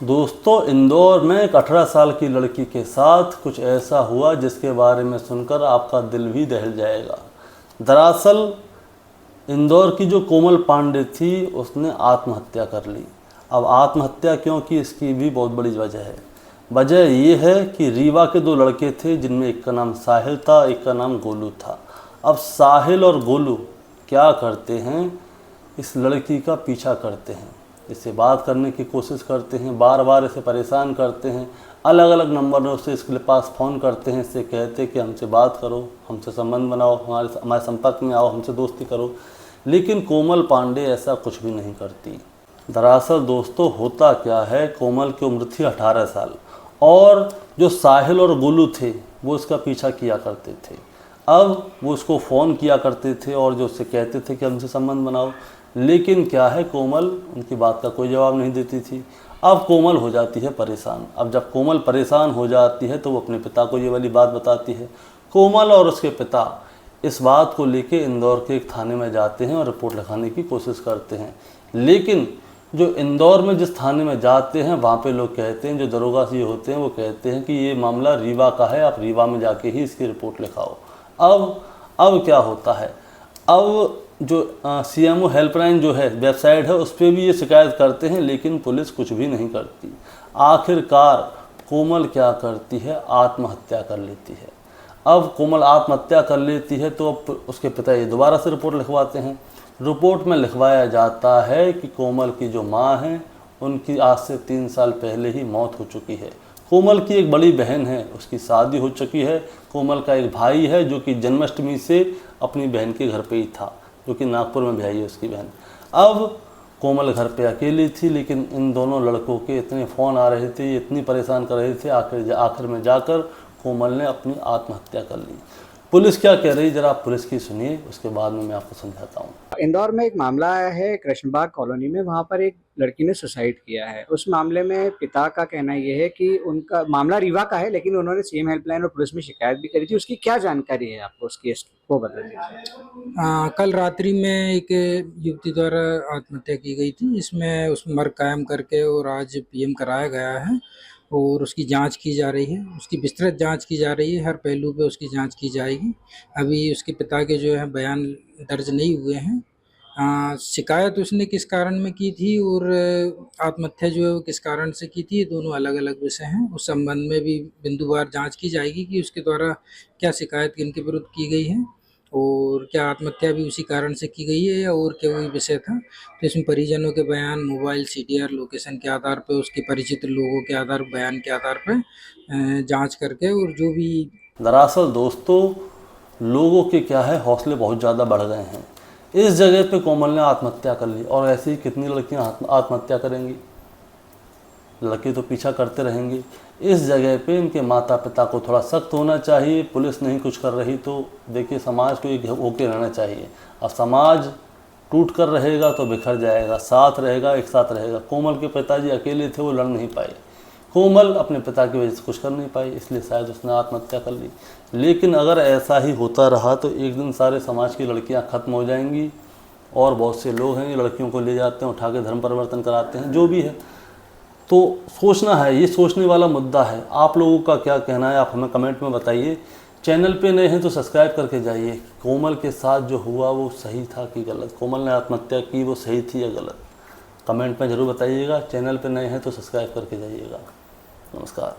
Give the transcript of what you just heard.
दोस्तों, इंदौर में एक 18 साल की लड़की के साथ कुछ ऐसा हुआ जिसके बारे में सुनकर आपका दिल भी दहल जाएगा। दरअसल इंदौर की जो कोमल पांडे थी उसने आत्महत्या कर ली। अब आत्महत्या क्यों की, इसकी भी बहुत बड़ी वजह है। वजह ये है कि रीवा के दो लड़के थे जिनमें एक का नाम साहिल था, एक का नाम गोलू था। अब साहिल और गोलू क्या करते हैं, इस लड़की का पीछा करते हैं, इससे बात करने की कोशिश करते हैं, बार बार इसे परेशान करते हैं, अलग अलग नंबरों से इसके पास फ़ोन करते हैं, इससे कहते कि हमसे बात करो, हमसे संबंध बनाओ, हमारे संपर्क में आओ, हमसे दोस्ती करो। लेकिन कोमल पांडे ऐसा कुछ भी नहीं करती। दरअसल दोस्तों होता क्या है, कोमल की उम्र थी 18 साल और जो साहिल और गोलू थे वो इसका पीछा किया करते थे। अब वो उसको फ़ोन किया करते थे और जो उससे कहते थे कि हमसे संबंध बनाओ, लेकिन क्या है, कोमल उनकी बात का कोई जवाब नहीं देती थी। अब कोमल हो जाती है परेशान। अब जब कोमल परेशान हो जाती है तो वो अपने पिता को ये वाली बात बताती है। कोमल और उसके पिता इस बात को लेके इंदौर के एक थाने में जाते हैं और रिपोर्ट लिखाने की कोशिश करते हैं। लेकिन जो इंदौर में जिस थाने में जाते हैं वहाँ पे लोग कहते हैं, जो दरोगा जी होते हैं वो कहते हैं कि ये मामला रीवा का है, आप रीवा में जाके ही इसकी रिपोर्ट लिखाओ। अब क्या होता है, अब जो CMO हेल्पलाइन जो है वेबसाइट है उस पर भी ये शिकायत करते हैं, लेकिन पुलिस कुछ भी नहीं करती। आखिरकार कोमल क्या करती है, आत्महत्या कर लेती है। अब कोमल आत्महत्या कर लेती है तो अब उसके पिता ये दोबारा से रिपोर्ट लिखवाते हैं। रिपोर्ट में लिखवाया जाता है कि कोमल की जो माँ है उनकी आज से 3 साल पहले ही मौत हो चुकी है। कोमल की एक बड़ी बहन है, उसकी शादी हो चुकी है। कोमल का एक भाई है जो कि जन्माष्टमी से अपनी बहन के घर पे ही था, जो कि नागपुर में ब्याही है उसकी बहन। अब कोमल घर पे अकेली थी, लेकिन इन दोनों लड़कों के इतने फ़ोन आ रहे थे, ये इतनी परेशान कर रहे थे, आखिर में जाकर कोमल ने अपनी आत्महत्या कर ली। पुलिस क्या कह रही है जरा आप पुलिस की सुनिए, उसके बाद में मैं आपको समझाता हूँ। इंदौर में एक मामला आया है कृष्णबाग कॉलोनी में, वहां पर एक लड़की ने सुसाइड किया है। उस मामले में पिता का कहना यह है कि उनका मामला रीवा का है, लेकिन उन्होंने CM हेल्पलाइन और पुलिस में शिकायत भी करी थी। उसकी क्या जानकारी है आपको, उस केस को बता दीजिए। कल रात्रि में एक युवती द्वारा आत्महत्या की गई थी। इसमें उसमें मर्ग कायम करके और आज PM कराया गया है और उसकी जांच की जा रही है। उसकी विस्तृत जांच की जा रही है, हर पहलू पे उसकी जांच की जाएगी। अभी उसके पिता के जो है बयान दर्ज नहीं हुए हैं। शिकायत उसने किस कारण में की थी और आत्महत्या जो है वो किस कारण से की थी, ये दोनों अलग अलग विषय हैं। उस संबंध में भी बिंदुवार जांच की जाएगी कि उसके द्वारा क्या शिकायत किनके विरुद्ध की गई है और क्या आत्महत्या भी उसी कारण से की गई है या और क्या वही विषय था। तो इसमें परिजनों के बयान, मोबाइल CTR लोकेशन के आधार पर, उसके परिचित लोगों के आधार बयान के आधार पर जांच करके और जो भी। दरअसल दोस्तों लोगों के क्या है, हौसले बहुत ज़्यादा बढ़ गए हैं। इस जगह पे कोमल ने आत्महत्या कर ली और ऐसी ही कितनी लड़कियां आत्महत्या करेंगी, लड़के तो पीछा करते रहेंगे। इस जगह पे इनके माता पिता को थोड़ा सख्त होना चाहिए। पुलिस नहीं कुछ कर रही तो देखिए समाज को एक होके रहना चाहिए। अब समाज टूट कर रहेगा तो बिखर जाएगा, साथ रहेगा, एक साथ रहेगा। कोमल के पिताजी अकेले थे, वो लड़ नहीं पाए। कोमल अपने पिता की वजह से कुछ कर नहीं पाई, इसलिए शायद उसने आत्महत्या कर ली। लेकिन अगर ऐसा ही होता रहा तो एक दिन सारे समाज की लड़कियां ख़त्म हो जाएंगी और बहुत से लोग हैं ये लड़कियों को ले जाते हैं, उठा के धर्म परिवर्तन कराते हैं, जो भी है। तो सोचना है, ये सोचने वाला मुद्दा है। आप लोगों का क्या कहना है, आप हमें कमेंट में बताइए। चैनल पे नए हैं तो सब्सक्राइब करके जाइए। कोमल के साथ जो हुआ वो सही था कि गलत, कोमल ने आत्महत्या की वो सही थी या गलत, कमेंट में ज़रूर बताइएगा। चैनल पे नए हैं तो सब्सक्राइब करके जाइएगा। नमस्कार।